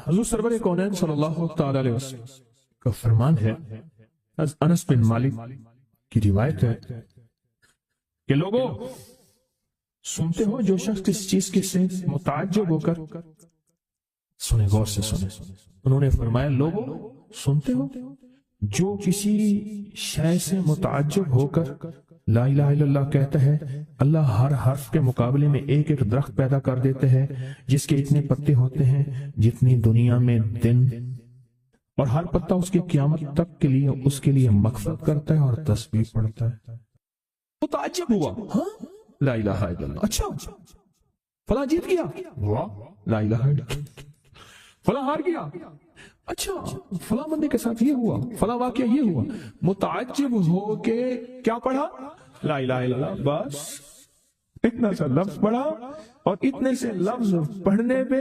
حضور سرور کونین صلی اللہ تعالی علیہ وسلم کا فرمان ہے، انس بن مالک کی روایت ہے کہ لوگوں سنتے ہو جو شخص کس چیز کے سے متعجب ہو کر، سنیں غور سے سنیں، انہوں نے فرمایا لوگوں سنتے ہو جو کسی شے سے متعجب ہو کر لا الہ الا اللہ کہتا ہے، اللہ ہر حرف کے مقابلے میں ایک ایک درخت پیدا کر دیتے ہیں جس کے اتنے پتے ہوتے ہیں جتنی دنیا میں دن، اور ہر پتا اس کی قیامت تک کے لیے اس کے لیے مغفرت کرتا ہے اور تسبیح پڑھتا ہے۔ متعجب ہوا، ہاں لا الہ الا اللہ، اچھا فلاں جیت گیا، واہ لا الہ الا اللہ، فلاں ہار گیا، اچھا فلاں بندے کے ساتھ یہ ہوا، فلاں واقعہ یہ ہوا، متعجب ہو کے کیا پڑھا؟ لا الہ الا اللہ، بس اتنا سا لفظ پڑھا، اور اتنے سے لفظ پڑھنے پہ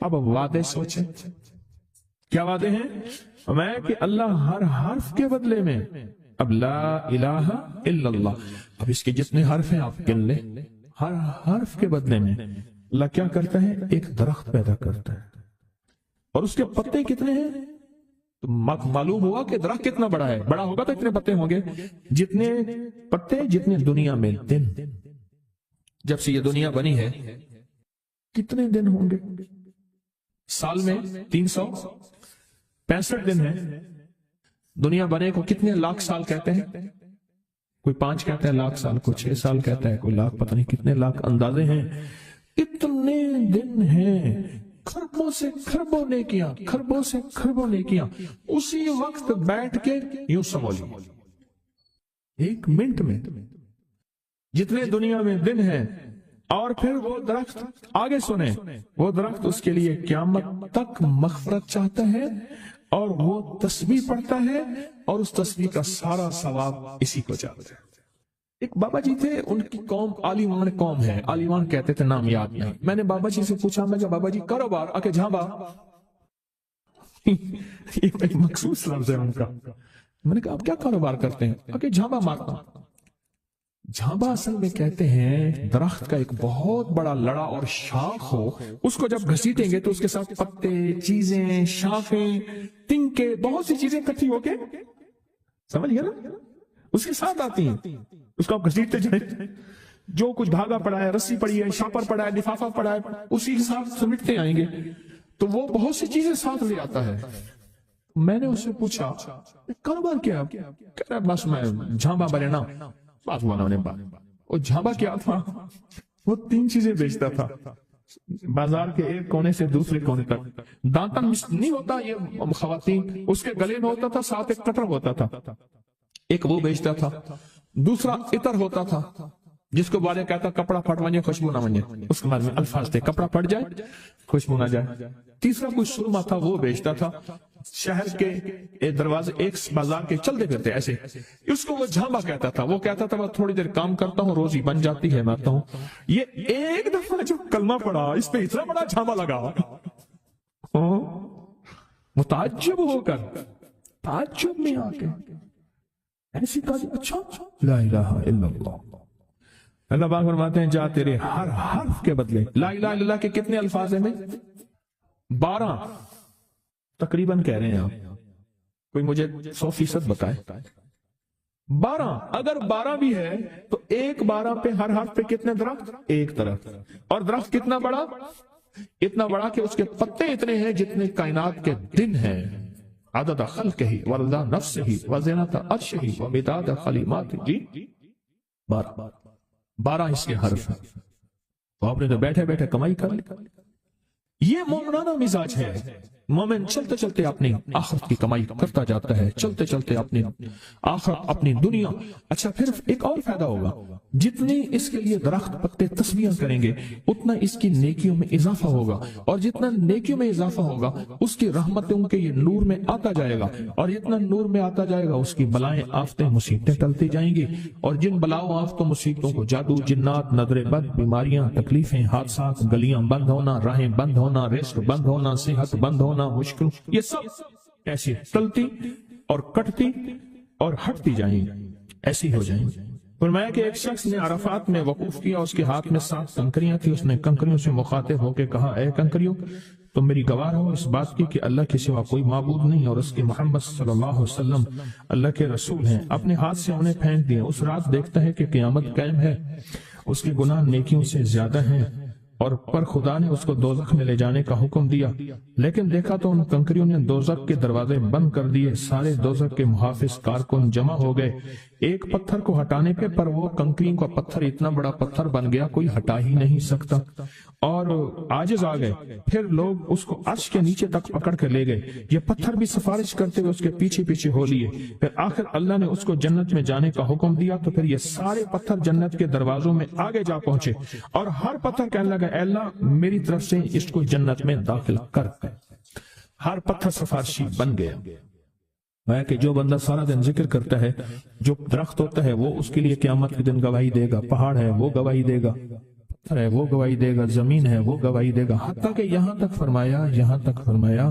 اب وعدے سوچیں، کیا وعدے ہیں؟ میں کہ اللہ ہر حرف کے بدلے میں، اب لا الہ الا اللہ، اب اس کے جتنے حرف ہیں آپ گن لیں، ہر حرف کے بدلے میں اللہ کیا کرتا ہے؟ ایک درخت پیدا کرتا ہے، اور اس کے پتے کتنے ہیں؟ تو معلوم ہوا کہ درخت کتنا بڑا ہے، بڑا ہوگا تو اتنے پتے ہوں گے، جتنے پتے جتنے دنیا میں دن، جب سے یہ دنیا بنی ہے کتنے دن ہوں گے؟ سال میں 365 دن ہے، دنیا بنے کو کتنے لاکھ سال کہتے ہیں؟ کوئی 5 کہتا ہے لاکھ سال، کوئی 6 سال کہتا ہے، کوئی لاکھ، پتہ نہیں کتنے لاکھ اندازے ہیں، اتنے دن ہیں، خربوں سے خربوں نیکیاں، خربوں سے خربوں نیکیاں، اسی وقت بیٹھ کے یوں سمجھ لیں 1 منٹ میں جتنے دنیا میں دن ہیں، اور پھر وہ درخت، آگے سنیں، وہ درخت اس کے لیے قیامت تک مغفرت چاہتا ہے، اور وہ تسبیح پڑھتا ہے، اور اس تسبیح کا سارا ثواب اسی کو جاتا ہے۔ ایک بابا جی تھے، ان کی قوم عالیمان قوم ہے، عالیمان کہتے تھے، نام یاد نہیں، میں نے بابا جی سے پوچھا، میں کہا بابا جی کاروبار، آکے جھانبا، یہ ایک مخصوص لفظ ہے ان کا، میں نے کہا آپ کیا کاروبار کرتے ہیں؟ آکے جھانبا مارتا ہوں۔ جھانبا اصل میں کہتے ہیں درخت کا ایک بہت بڑا لڑا اور شاخ ہو، اس کو جب گھسیٹیں گے تو اس کے ساتھ پتے، چیزیں، شاخیں، تنکے، بہت سی چیزیں اکٹھی ہو کے، سمجھ گئے نا، اس کے ساتھ آتی ہیں، اس کو آپ گھسیٹتے جائیں، جو کچھ بھاگا پڑا ہے، رسی پڑی ہے، شاپر پڑا ہے، لفافہ پڑا ہے، اسی کے ساتھ سمیٹتے آئیں گے، تو وہ بہت سی چیزیں ساتھ لے آتا ہے۔ میں نے اس سے پوچھا کاروبار کیا؟ کہہ رہا بس میں جھانبا برینا، بات ہوا نے بات، وہ جھانبا کیا تھا؟ وہ 3 چیزیں بیچتا تھا بازار کے ایک کونے سے دوسرے کونے تک۔ دانتن نہیں ہوتا یہ خواتین، اس کے گلے میں ہوتا تھا، ساتھ ایک قطر ہوتا تھا، ایک وہ بیچتا تھا۔ دوسرا عطر ہوتا تھا جس کو والے کہتا کپڑا پھٹ ونجے خوشبو نہ ونجے، اس کے بارے میں الفاظ تھے، کپڑا پھٹ جائے خوشبو نہ جائے۔ تیسرا کوئی سرما تھا، وہ بیچتا تھا۔ شہر کے دروازے ایک بازار کے چلتے پھرتے ایسے، اس کو وہ جھانبا کہتا تھا۔ وہ کہتا تھا میں تھوڑی دیر کام کرتا ہوں، روزی بن جاتی ہے، میں آتا ہوں۔ یہ ایک دفعہ جو کلمہ پڑا، اس پہ اتنا بڑا جھانبا لگا، متعجب ہو کر، تعجب میں آ کے ایسی کہا، اچھا لا الہ الا اللہ۔ اللہ پاک فرماتے ہیں جا تیرے ہر حرف کے بدلے، لا الہ الا اللہ کے کتنے الفاظ ہیں؟ 12 تقریباً کہہ رہے ہیں آپ، کوئی مجھے 100% بتائے۔ 12 اگر 12 بھی ہے تو ایک 12 پہ ہر حرف پہ کتنے درخت؟ ایک درخت، اور درخت کتنا بڑا؟ اتنا بڑا کہ اس کے پتے اتنے ہیں جتنے کائنات کے دن ہیں۔ عدد خلقہ ورضا نفسہ وزنۃ عرشہ ومداد کلماتہ، جی 12 اس کے حرف ہیں، تو آپ نے تو بیٹھے بیٹھے کمائی کر لی۔ یہ مومنانہ مزاج ہے، مومن چلتے چلتے اپنی آخرت کی کمائی کرتا جاتا ہے، چلتے چلتے اپنی آخرت، اپنی دنیا۔ اچھا پھر ایک اور فائدہ ہوگا، جتنے اس کے لیے درخت پتے تسبیح کریں گے اتنا اس کی نیکیوں میں اضافہ ہوگا، اور جتنا نیکیوں میں اضافہ ہوگا اس کی رحمتوں کے یہ نور میں آتا جائے گا، اور جتنا نور میں آتا جائے گا اس کی بلائیں، آفتیں، مصیبتیں ٹلتی جائیں گی، اور جن بلاؤں، آفتوں، مصیبتوں کو جادو، جنات، نظر بد، بیماریاں، تکلیفیں، حادثات، گلیاں بند ہونا، راہیں بند ہونا، رزق بند ہونا، صحت بند ہونا، مشکل، یہ سب ایسی ٹلتی اور کٹتی اور ہٹتی جائیں گی، ایسی ہو جائیں گی۔ فرمایا کہ ایک شخص نے عرفات میں وقوف کیا، اس کے ہاتھ میں 7 کنکریاں تھی، اس نے کنکریوں سے مخاطب ہو کے کہا اے کنکریوں، تم میری گواہ ہو اس بات کی کہ اللہ کے سوا کوئی معبود نہیں اور اس کے محمد صلی اللہ علیہ وسلم اللہ کے رسول ہیں۔ اپنے ہاتھ سے انہیں پھینک دیا۔ اس رات دیکھتا ہے کہ قیامت قائم ہے، اس کے گناہ نیکیوں سے زیادہ ہیں، اور پر خدا نے اس کو دوزخ میں لے جانے کا حکم دیا، لیکن دیکھا تو ان کنکریوں نے دوزخ کے دروازے بند کر دیے۔ سارے دوزخ کے محافظ کارکن جمع ہو گئے ایک پتھر کو ہٹانے پہ، پر وہ کنکریوں کا پتھر اتنا بڑا پتھر بن گیا کوئی ہٹا ہی نہیں سکتا، اور عاجز آ گئے۔ پھر لوگ اس کو عرش کے نیچے تک پکڑ کے لے گئے، یہ پتھر بھی سفارش کرتے ہوئے اس کے پیچھے پیچھے ہو لیے۔ پھر آخر اللہ نے اس کو جنت میں جانے کا حکم دیا، تو پھر یہ سارے پتھر جنت کے دروازوں میں آگے جا پہنچے، اور ہر پتھر کہنے لگا اے اللہ میری طرف سے اس کو جنت میں داخل کر۔ ہر پتھر سفارشی بن گیا۔ ہے کہ جو بندہ سارا دن ذکر کرتا ہے، جو درخت ہوتا ہے وہ اس کے لیے قیامت کے دن گواہی دے گا، پہاڑ ہے وہ گواہی دے گا، پتھر ہے وہ گواہی دے گا، زمین ہے وہ گواہی دے گا، حتیٰ کہ یہاں تک فرمایا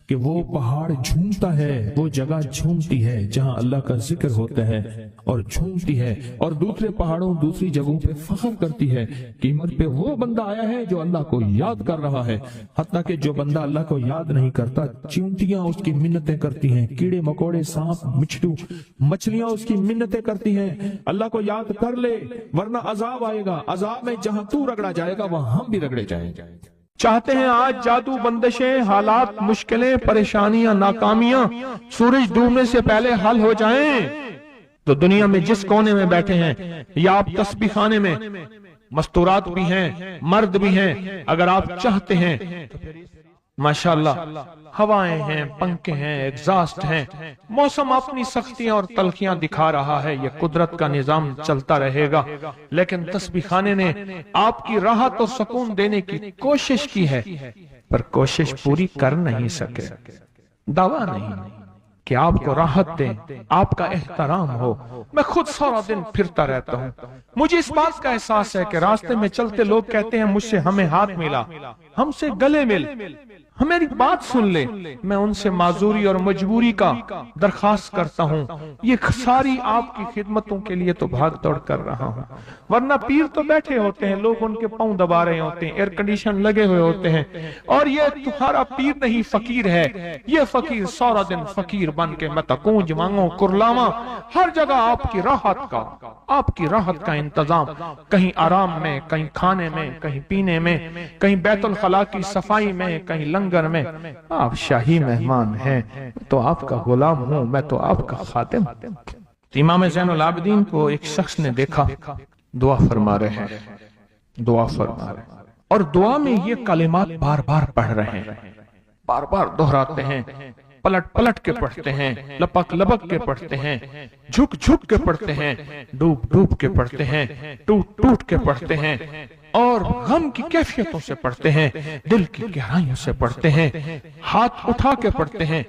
کہ وہ پہاڑ جھومتا ہے، وہ جگہ جھومتی ہے جہاں اللہ کا ذکر ہوتا ہے اور جھومتی ہے، اور دوسرے پہاڑوں دوسری جگہوں پہ فخر کرتی ہے قیمت پہ وہ بندہ آیا ہے جو اللہ کو یاد کر رہا ہے۔ حتیٰ کہ جو بندہ اللہ کو یاد نہیں کرتا، چیونٹیاں اس کی منتیں کرتی ہیں، کیڑے مکوڑے سانپ مچھلو مچھلیاں اس کی منتیں کرتی ہیں اللہ کو یاد کر لے ورنہ عذاب آئے گا، عذاب میں جہاں تو رگڑا جائے گا وہاں ہم بھی رگڑے جائیں گے۔ چاہتے ہیں آج جادو، بندشیں، حالات، مشکلیں، پریشانیاں، ناکامیاں سورج ڈوبنے سے پہلے حل ہو جائیں، تو دنیا میں جس کونے میں بیٹھے ہیں یا آپ تسبیح خانے میں، مستورات بھی ہیں، مرد بھی ہیں، اگر آپ چاہتے ہیں ماشاءاللہ ہوائیں ہیں، پنکھے ہیں، ایگزاسٹ ہیں، موسم اپنی سختیاں اور تلخیاں دکھا رہا ہے، یہ قدرت کا نظام چلتا رہے گا، لیکن تسبیح خانے نے آپ کی راحت اور سکون دینے کی کوشش کی ہے، پر کوشش پوری کر نہیں سکے۔ دعویٰ نہیں کہ آپ کو راحت دیں، آپ کا احترام ہو۔ میں خود سارا دن پھرتا رہتا ہوں، مجھے اس بات کا احساس ہے کہ راستے میں چلتے لوگ کہتے ہیں مجھ سے ہمیں ہاتھ ملا، ہم سے گلے مل، میری بات سن لے، میں ان سے معذوری اور مجبوری کا درخواست کرتا ہوں۔ یہ ساری آپ کی خدمتوں کے لیے تو بھاگ دوڑ کر رہا ہوں، ورنہ پیر تو بیٹھے ہوتے ہیں، لوگ ان کے پاؤں دبا رہے ہوتے ہیں، ایئر کنڈیشن لگے ہوئے ہوتے ہیں، اور یہ تمہارا پیر نہیں فقیر ہے، یہ فقیر سارا دن فقیر بن کے متکونج مانگو کرلاواں، ہر جگہ آپ کی راحت کا انتظام، کہیں آرام میں، کہیں کھانے میں، کہیں پینے میں، کہیں بیت الخلاء کی صفائی میں، کہیں لنگر میں۔ آپ شاہی مہمان ہیں تو آپ کا غلام ہوں، میں تو آپ کا خادم۔ امام زین العابدین کو ایک شخص نے دیکھا دعا فرما رہے ہیں، اور دعا میں یہ کلمات بار بار پڑھ رہے ہیں، بار بار دہراتے ہیں، پلٹ پلٹ کے پڑھتے ہیں، لپک لپک کے پڑھتے ہیں، جھک جھک کے پڑھتے ہیں، ڈوب ڈوب کے پڑھتے ہیں، ٹوٹ ٹوٹ کے پڑھتے ہیں، اور غم کی کیفیتوں سے پڑھتے ہیں، دل کی گہرائیوں سے پڑھتے ہیں، ہاتھ اٹھا کے پڑھتے ہیں،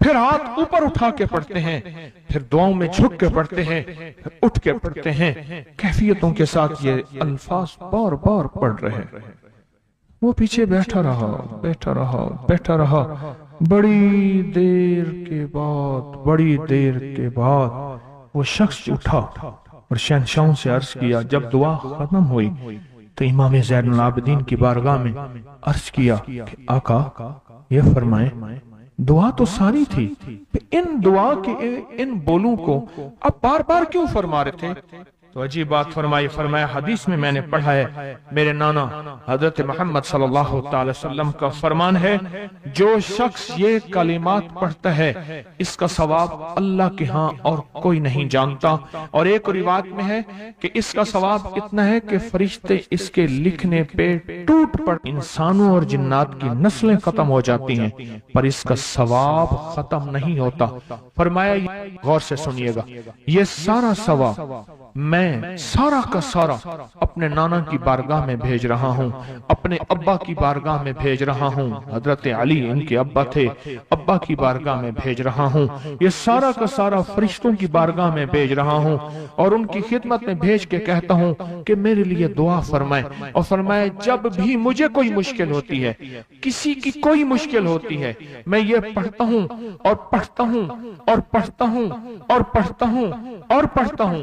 پھر ہاتھ اوپر اٹھا کے پڑھتے ہیں، پھر دعاؤں میں جھک کے پڑھتے ہیں، پھر اٹھ کے پڑھتے ہیں، کیفیتوں کے ساتھ یہ الفاظ بار بار پڑھ رہے۔ وہ پیچھے بیٹھا رہا، بڑی دیر کے بعد وہ شخص اٹھا اور شہنشاہوں سے عرض کیا۔ جب دعا ختم ہوئی تو امام زین العابدین کی بارگاہ میں عرض کیا کہ آقا یہ فرمائیں دعا تو ساری تھی، ان دعا کے ان بولوں کو اب بار بار کیوں فرما رہے تھے؟ تو عجیب بات فرمایا حدیث میں نے پڑھا ہے، میرے نانا حضرت محمد صلی اللہ تعالی وسلم کا فرمان ہے، جو شخص یہ کلمات پڑھتا ہے اس کا ثواب اللہ کے ہاں اور کوئی نہیں جانتا، اور ایک روایت میں ہے کہ اس کا ثواب اتنا ہے کہ فرشتے اس کے لکھنے پہ ٹوٹ پڑ، انسانوں اور جنات کی نسلیں ختم ہو جاتی ہیں پر اس کا ثواب ختم نہیں ہوتا۔ فرمایا غور سے سنیے گا، یہ سارا ثواب میں سارا کا سارا اپنے نانا کی بارگاہ میں بھیج رہا ہوں، اپنے ابا کی بارگاہ میں بھیج رہا ہوں، حضرت علی ان کے ابا تھے، ابا کی بارگاہ میں بھیج رہا ہوں، یہ سارا کا سارا فرشتوں کی بارگاہ میں بھیج رہا ہوں، اور ان کی خدمت میں بھیج کے کہتا ہوں کہ میرے لیے دعا فرمائے، اور فرمائے جب بھی مجھے کوئی مشکل ہوتی ہے، کسی کی کوئی مشکل ہوتی ہے، میں یہ پڑھتا ہوں اور پڑھتا ہوں اور پڑھتا ہوں اور پڑھتا ہوں اور پڑھتا ہوں،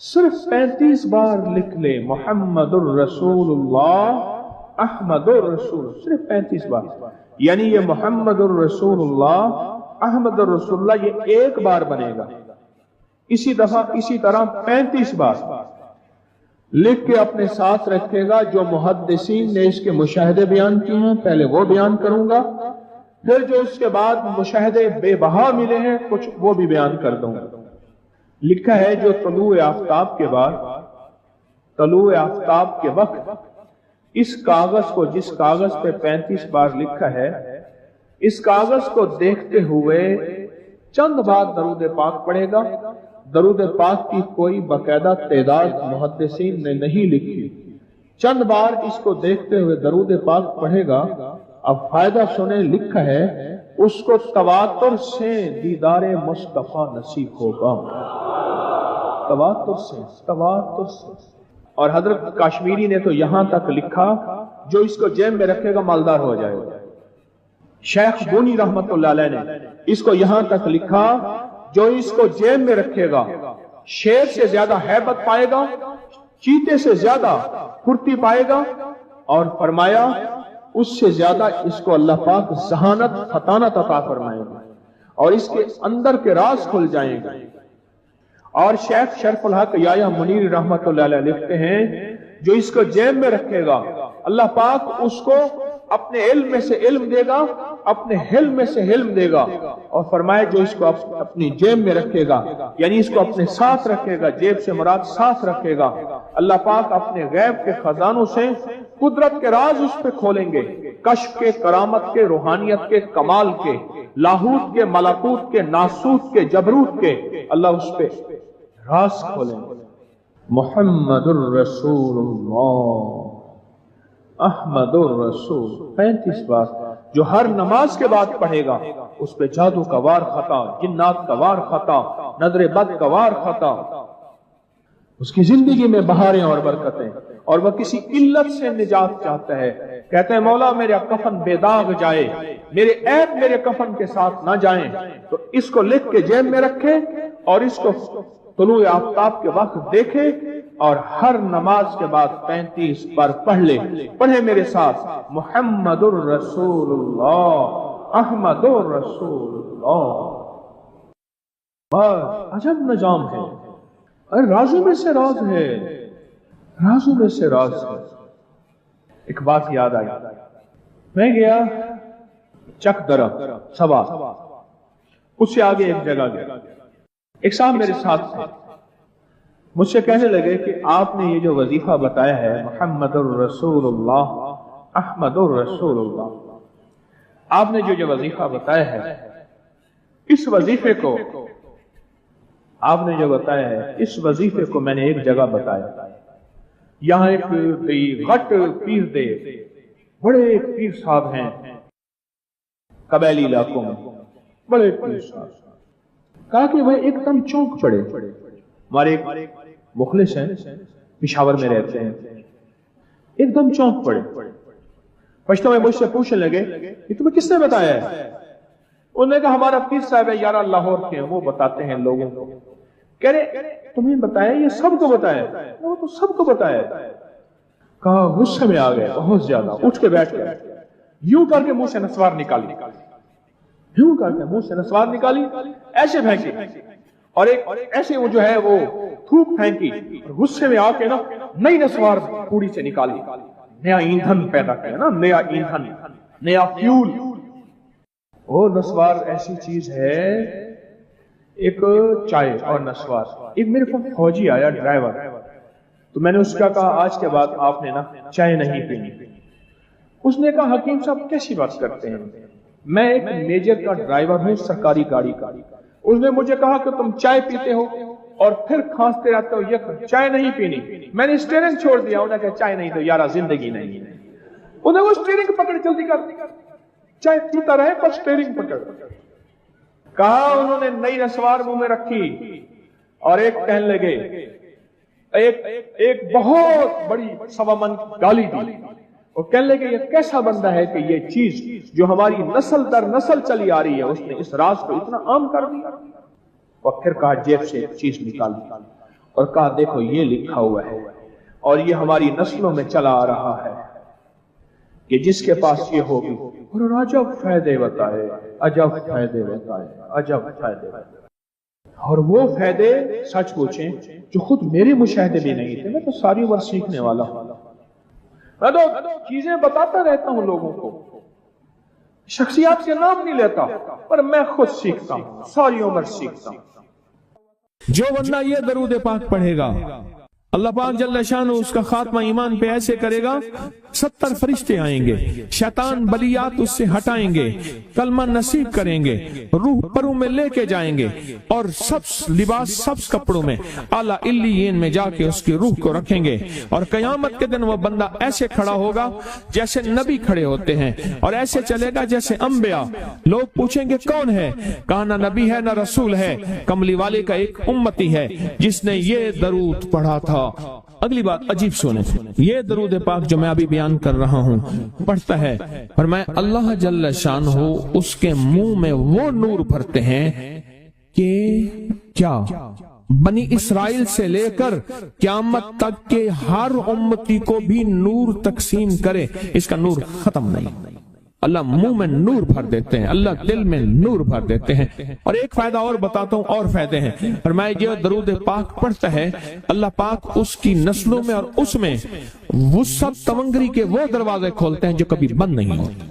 صرف 35 بار لکھ لے محمد الرسول اللہ احمد الرسول، صرف 35 بار، یعنی یہ محمد الرسول اللہ احمد الرسول اللہ یہ ایک بار بنے گا، اسی طرح 35 بار لکھ کے اپنے ساتھ رکھے گا۔ جو محدثین نے اس کے مشاہدے بیان کیے ہیں پہلے وہ بیان کروں گا، پھر جو اس کے بعد مشاہدے بے بہا ملے ہیں کچھ وہ بھی بیان کر دوں گا۔ لکھا ہے جو طلوع آفتاب کے بعد، طلوع آفتاب کے وقت اس کاغذ کو، جس کاغذ پہ 35 بار لکھا ہے، اس کاغذ کو دیکھتے ہوئے چند بار درود پاک پڑھے گا۔ درود پاک کی کوئی باقاعدہ تعداد محدثین نے نہیں لکھی، چند بار اس کو دیکھتے ہوئے درود پاک پڑھے گا۔ اب فائدہ سنیں، لکھا ہے اس کو تواتر سے دیدار مصطفیٰ نصیب ہوگا، تواتر سے۔ اور حضرت کاشمیری نے تو یہاں تک لکھا جو اس کو جیب میں رکھے گا مالدار ہو جائے گا۔ شیخ بونی رحمت اللہ علیہ نے اس کو یہاں تک لکھا جو اس کو جیب میں رکھے گا شیر سے زیادہ ہیبت پائے گا، چیتے سے زیادہ پھرتی پائے گا، اور فرمایا اس سے زیادہ اس کو اللہ پاک ذہانت فطانت عطا فرمائے گا اور اس کے اندر کے راز کھل جائیں گے۔ اور شیخ شرف الحق یحییٰ منیر رحمت اللہ علیہ لکھتے ہیں جو اس کو جیب میں رکھے گا اللہ پاک اس کو اپنے علم میں سے علم دے گا، اپنے حلم میں سے حلم دے گا، اور فرمائے جو اس کو اپنی جیب میں رکھے گا، یعنی اس کو اپنے ساتھ رکھے گا، جیب سے مراد ساتھ رکھے گا، اللہ پاک اپنے غیب کے خزانوں سے قدرت کے راز اس پہ کھولیں گے، کشف کے، کرامت کے، روحانیت کے، کمال کے، لاہوت کے، ملکوت کے، ناسوت کے، جبروت کے، اللہ اس پہ راز کھولیں گے۔ محمد الرسول اللہ احمد الرسول 35 بار جو ہر نماز کے بعد پڑھے گا، اس پہ جادو کا وار خطا، جنات کا وار خطا، نظر بد کا وار خطا، اس کی زندگی میں بہاریں اور برکتیں، اور وہ کسی علت سے نجات چاہتا ہے، کہتے ہیں مولا میرا کفن بے داغ جائے، میرے عیب میرے کفن کے ساتھ نہ جائیں، تو اس کو لکھ کے جیب میں رکھے اور اس کو طلوع آفتاب کے وقت دیکھے اور ہر نماز کے بعد 35 بار پڑھ لے۔ پڑھے میرے ساتھ محمد الرسول اللہ احمد الرسول اللہ۔ بس عجب نظام ہے، اور رازوں میں سے راز ہے، رازوں میں سے راز ہے۔ ایک بات یاد آئی، میں گیا چک درہ سوا، اس سے آگے ایک جگہ گیا، ایک صاحب میرے ساتھ تھے، مجھ سے کہنے لگے کہ آپ نے یہ جو وظیفہ بتایا ہے محمد الرسول اللہ احمد الرسول اللہ، آپ نے جو وظیفہ بتایا ہے، اس وظیفے کو آپ نے جو بتایا ہے، اس وظیفے کو میں نے ایک جگہ بتایا، یہاں ایک غٹ پیر دے، بڑے پیر صاحب ہیں قبائلی علاقوں میں، بڑے پیر صاحب، کہا کہ وہ ایک دم چونک پڑے، ہمارے ایک مخلص ہیں پشاور میں رہتے ہیں، ایک دم چونک پڑے، پشتوں میں مجھ سے پوچھنے لگے کہ تمہیں کس نے بتایا ہے؟ انہوں نے کہا ہمارا پیر صاحب ہے یارہ لاہور کے ہیں، وہ بتاتے ہیں لوگوں کو۔ کہہ رہے تمہیں بتایا؟ یہ سب کو بتایا؟ وہ تو سب کو بتایا۔ کہا غصے میں آ گئے بہت زیادہ، اٹھ کے بیٹھ گئے، یوں کر کے منہ سے نسوار نکالی، یوں کر کے منہ سے نسوار نکالی، ایسے پھینکی، اور ایک ایسے وہ جو ہے وہ تھوک پھینکی، غصے میں آ کے نا نئی نسوار پوڑی سے نکالی، نیا ایندھن پیدا کیا نا، نیا ایندھن، نیا فیول۔ وہ نسوار ایسی چیز ہے، ایک چائے اور نسوار۔ ایک میرے پاس فوجی آیا ڈرائیور، تو میں نے اس کا کہا آج کے بعد آپ نے نا چائے نہیں پینی۔ اس نے کہا حکیم صاحب کیسی بات کرتے ہیں، میں ایک میجر کا ڈرائیور ہوں سرکاری گاڑی کا۔ اس نے مجھے کہا کہ تم چائے پیتے ہو اور پھر کھانستے رہتے ہو، یہ چائے نہیں پینی۔ میں نے اسٹیئرنگ چھوڑ دیا، انہوں نے کہا چائے نہیں تو یارا زندگی نہیں ہے۔ انہیں وہ اسٹیئرنگ پکڑ جلدی کر، چائے پیتا رہے پر اسٹیئرنگ پکڑ۔ کہا انہوں نے نئی نسوار منہ میں رکھی اور ایک کہنے لگے، ایک بہت بڑی سوا من گالی دی، اور کہنے لگے یہ کیسا بندہ ہے کہ یہ چیز جو ہماری نسل در نسل چلی آ رہی ہے اس نے اس راز کو اتنا عام کر دیا۔ اور پھر کہا جیب سے ایک چیز نکال دی، اور کہا دیکھو یہ لکھا ہوا ہے اور یہ ہماری نسلوں میں چلا آ رہا ہے کہ جس کے پاس یہ ہوگی، اور عجب فائدے بتائے، عجب فائدے بتائے، عجب فائدے بتائے، اور وہ فائدے سچ پوچھیں جو خود میرے مشاہدے بھی نہیں تھے۔ میں تو ساری عمر سیکھنے والا ہوں، میں تو چیزیں بتاتا رہتا ہوں لوگوں کو، شخصیات کے نام نہیں لیتا، پر میں خود سیکھتا ہوں، ساری عمر سیکھتا ہوں۔ جو بندہ یہ درود پاک پڑھے گا، اللہ پاک جل شانہ اس کا خاتمہ ایمان پہ ایسے کرے گا، 70 فرشتے آئیں گے، شیطان بلیات اس سے ہٹائیں گے، کلمہ نصیب کریں گے، روح پروں میں لے کے جائیں گے، اور سبز لباس سبز کپڑوں میں اعلیٰ علیین میں جا کے اس کی روح کو رکھیں گے، اور قیامت کے دن وہ بندہ ایسے کھڑا ہوگا جیسے نبی کھڑے ہوتے ہیں، اور ایسے چلے گا جیسے انبیاء۔ لوگ پوچھیں گے کون ہے؟ کہا نہ نبی ہے نہ رسول ہے، کملی والے کا ایک امتی ہے جس نے یہ درود پڑھا تھا۔ اگلی بات عجیب سنیں، یہ درود پاک جو میں ابھی بیان کر رہا ہوں پڑھتا ہے، فرمایا اللہ جل شانہ اس کے منہ میں وہ نور بھرتے ہیں کہ کیا بنی اسرائیل سے لے کر قیامت تک کے ہر امتی کو بھی نور تقسیم کرے، اس کا نور ختم نہیں۔ اللہ منہ میں نور بھر دیتے ہیں، اللہ دل میں نور بھر دیتے ہیں۔ اور ایک فائدہ اور بتاتا ہوں، اور فائدے ہیں۔ فرمایا جو درود پاک پڑھتا ہے اللہ پاک اس کی نسلوں میں اور اس میں وسعت تونگری کے وہ دروازے کھولتے ہیں جو کبھی بند نہیں ہوتے،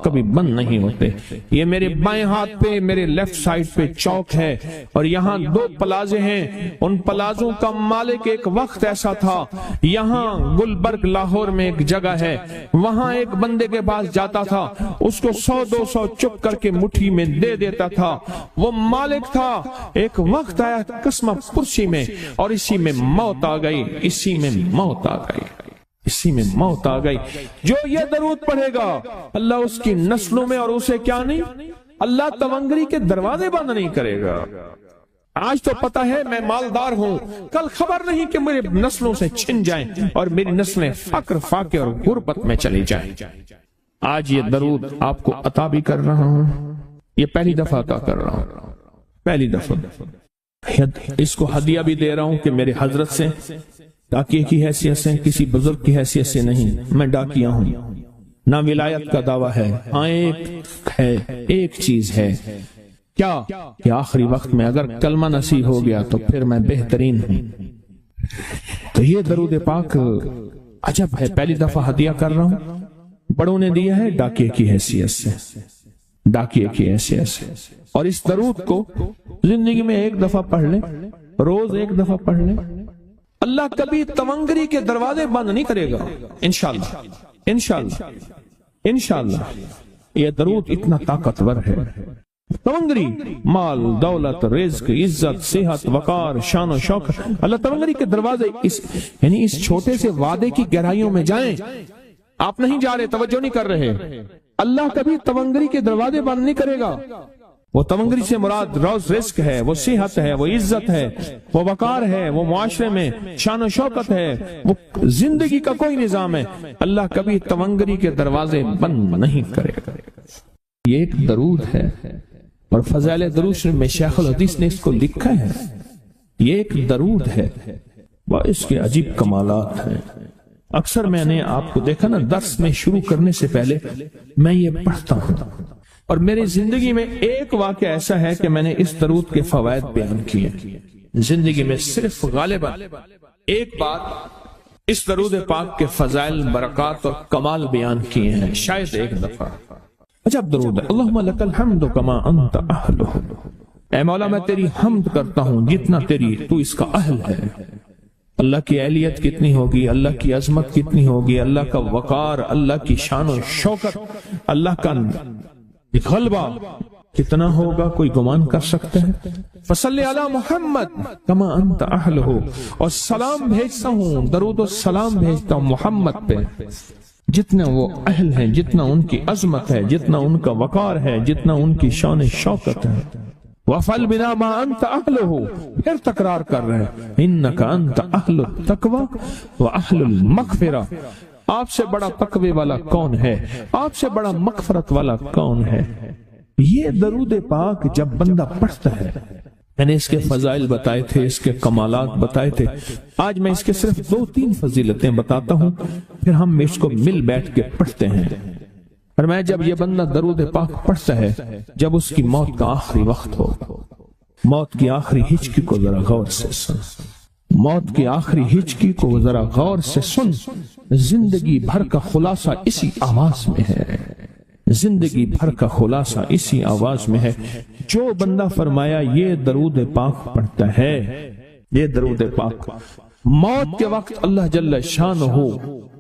کبھی بند نہیں ہوتے۔ یہ میرے بائیں ہاتھ پہ میرے لیفٹ سائڈ پہ چوک ہے، اور یہاں 2 پلازے ہیں، ان پلازوں کا مالک ایک وقت ایسا تھا، یہاں گلبرگ لاہور میں ایک جگہ ہے، وہاں ایک بندے کے پاس جاتا تھا، اس کو 100-200 چپ کر کے مٹھی میں دے دیتا تھا، وہ مالک تھا۔ ایک وقت آیا قسمہ پرسی میں، اور اسی میں موت آ گئی، اسی میں موت آ گئی، اسی میں موت آ گئی۔ جو یہ درود پڑھے گا اللہ اس کی نسلوں میں اور اسے کیا نہیں، اللہ تونگری کے دروازے بند نہیں کرے گا۔ آج تو پتہ ہے میں مالدار ہوں، کل خبر نہیں کہ میرے نسلوں سے چھن جائیں اور میری نسلیں فقر فاقے اور غربت میں چلی جائیں۔ آج یہ درود آپ کو عطا بھی کر رہا ہوں، یہ پہلی دفعہ عطا کر رہا ہوں، پہلی دفعہ اس کو ہدیہ بھی دے رہا ہوں کہ میرے حضرت سے، ڈاکیے کی حیثیت سے، کسی بزرگ کی حیثیت سے نہیں، میں ڈاکیہ ہوں، نہ ولایت کا دعویٰ ہے، ہاں ایک چیز ہے، کیا کہ آخری وقت میں اگر کلمہ نصیب ہو گیا تو پھر میں بہترین ہوں۔ تو یہ درود پاک عجب ہے، پہلی دفعہ ہدیہ کر رہا ہوں، بڑوں نے دیا ہے ڈاکیے کی حیثیت سے، ڈاکیے کی حیثیت سے۔ اور اس درود کو زندگی میں ایک دفعہ پڑھ لیں، روز ایک دفعہ پڑھ لیں، اللہ کبھی تونگری کے دروازے بند نہیں کرے گا، انشاءاللہ انشاءاللہ انشاءاللہ۔ یہ درود اتنا طاقتور ہے، تونگری مال دولت رزق عزت صحت وقار شان و شوکت، اللہ تونگری کے دروازے یعنی اس چھوٹے سے وعدے کی گہرائیوں میں جائیں، آپ نہیں جا رہے، توجہ نہیں کر رہے، اللہ کبھی تونگری کے دروازے بند نہیں کرے گا۔ وہ تونگری سے مراد روز رزق ہے، وہ صحت ہے، وہ عزت ہے، وہ وقار ہے، وہ معاشرے میں شان و شوکت ہے، وہ زندگی کا کوئی نظام ہے، اللہ کبھی تونگری کے دروازے بند نہیں کرے گا۔ یہ ایک درود ہے، اور فضائل درود میں شیخ الحدیث نے اس کو لکھا ہے، یہ ایک درود ہے، وہ اس کے عجیب کمالات ہیں۔ اکثر میں نے آپ کو دیکھا نا، درس میں شروع کرنے سے پہلے میں یہ پڑھتا ہوں، اور میری زندگی میں ایک واقعہ ایسا ہے کہ میں نے اس درود کے فوائد بیان کیے، زندگی میں صرف غالباً ایک بار اس درود پاک کے فضائل برکات اور کمال بیان کیے ہیں، شاید ایک دفعہ۔ عجب درود ہے، اللہم لک الحمد کما انت اہلہ، اے مولا میں تیری حمد کرتا ہوں جتنا تو اس کا اہل ہے۔ اللہ کی اہلیت کتنی ہوگی، اللہ کی عظمت کتنی ہوگی، اللہ کا وقار، اللہ کی شان و شوکت، اللہ کا غلبہ کتنا ہوگا، کوئی گمان کر سکتا ہے؟ فصلی علی محمد کما انت اہلہ، اور سلام بھیجتا ہوں، درود و سلام بھیجتا ہوں محمد پہ، جتنا وہ اہل ہیں، جتنا ان کی عظمت ہے، جتنا ان کا وقار ہے، جتنا ان کی شان شوکت ہے۔ وَفَعَلْ بِنَا مَا أَنْتَ أَهْلُهُ، پھر تکرار کر رہے ہیں، إِنَّكَ أَنْتَ أَهْلُ التَّقْوَى وَأَهْلُ الْمَغْفِرَةِ، آپ سے بڑا تقوی والا کون ہے، آپ سے بڑا مغفرت والا کون ہے۔ یہ درود پاک جب بندہ پڑھتا ہے میں نے اس کے فضائل بتائے تھے، اس کے کمالات بتائے تھے، آج میں اس کے صرف 2-3 فضیلتیں بتاتا ہوں، پھر ہم اس کو مل بیٹھ کے پڑھتے ہیں۔ اور میں جب یہ بندہ درود پاک پڑھتا ہے، جب اس کی موت کا آخری وقت ہو، موت کی آخری ہچکی کو ذرا غور سے سن، موت کی آخری ہچکی کو ذرا غور سے سن، زندگی بھر کا خلاصہ اسی آواز میں ہے، زندگی بھر کا خلاصہ اسی آواز میں ہے۔ جو بندہ فرمایا یہ درود پاک پڑھتا ہے، یہ درود پاک، موت کے وقت اللہ جل شانہ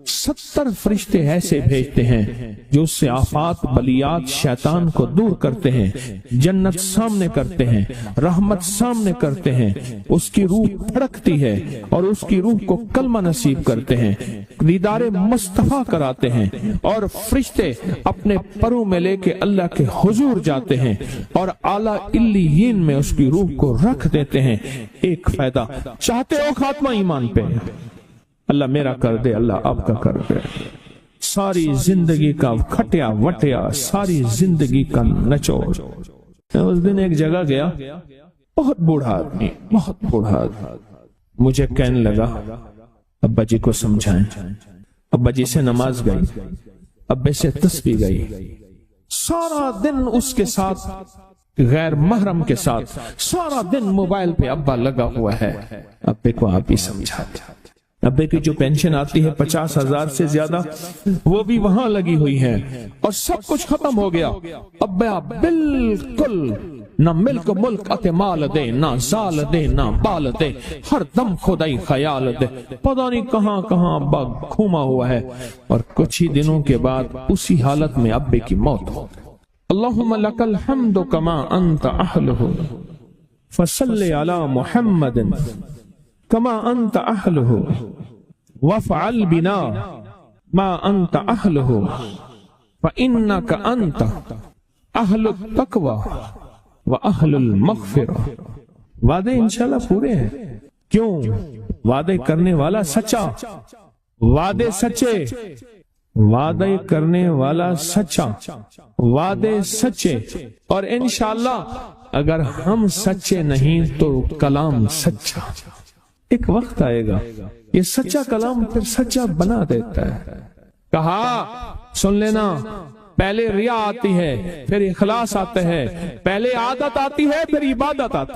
70 فرشتے ایسے بھیجتے ہیں جو اس سے آفات بلیات شیطان کو دور کرتے ہیں، جنت سامنے کرتے ہیں، رحمت سامنے کرتے ہیں، اس کی روح پھڑکتی ہے اور اس کی روح کو کلمہ نصیب کرتے ہیں، دیدار مصطفیٰ کراتے ہیں، اور فرشتے اپنے پروں میں لے کے اللہ کے حضور جاتے ہیں اور اعلیٰ علیین میں اس کی روح کو رکھ دیتے ہیں۔ ایک فائدہ چاہتے ہو خاتمہ ایمان پہ، اللہ میرا کر دے، اللہ آپ کا کر دے، ساری زندگی کا کھٹیا وٹیا، ساری زندگی کا نچوڑ۔ میں اس دن ایک جگہ گیا، بہت بوڑھا آدمی، بہت بوڑھا آدمی، مجھے کہنے لگا ابا جی کو سمجھائیں۔ ابا جی سے نماز گئی، ابے سے تسبیح گئی، سارا دن اس کے ساتھ غیر محرم کے ساتھ، سارا دن موبائل پہ ابا لگا ہوا ہے۔ ابے کو آپ ہی سمجھاتے، ابے کی جو پینشن آتی ہے 50,000 سے زیادہ، وہ بھی وہاں لگی ہوئی ہے، اور سب کچھ ختم ہو گیا۔ ابا بالکل نہ ملک ملک اتے مال دے، نہ زال دے، نہ بال دے، ہر دم خدائی خیال دے، پتہ نہیں کہاں کہاں ابا گھوما ہوا ہے۔ اور کچھ ہی دنوں کے بعد اسی حالت میں ابے کی موت ہو۔ اللہم لک الحمد کما انت اہلہ فصل علی محمد کما انت اہلہ وافعل بنا ما انت اہلہ فانک انت اہل التقوی واہل المغفرہ۔ وعدے انشاءاللہ پورے ہیں، کیوں؟ وعدے کرنے والا سچا، وعدے سچے، وعدے کرنے والا سچا، وعدے سچے، اور انشاءاللہ اگر ہم سچے نہیں تو کلام سچا۔ ایک وقت آئے گا یہ سچا کلام پھر سچا بنا دیتا ہے۔ کہا سن لینا، پہلے ریا آتی ہے، پھر اخلاص آتا ہے، پہلے عادت آتی ہے، پھر عبادت آتی ہے۔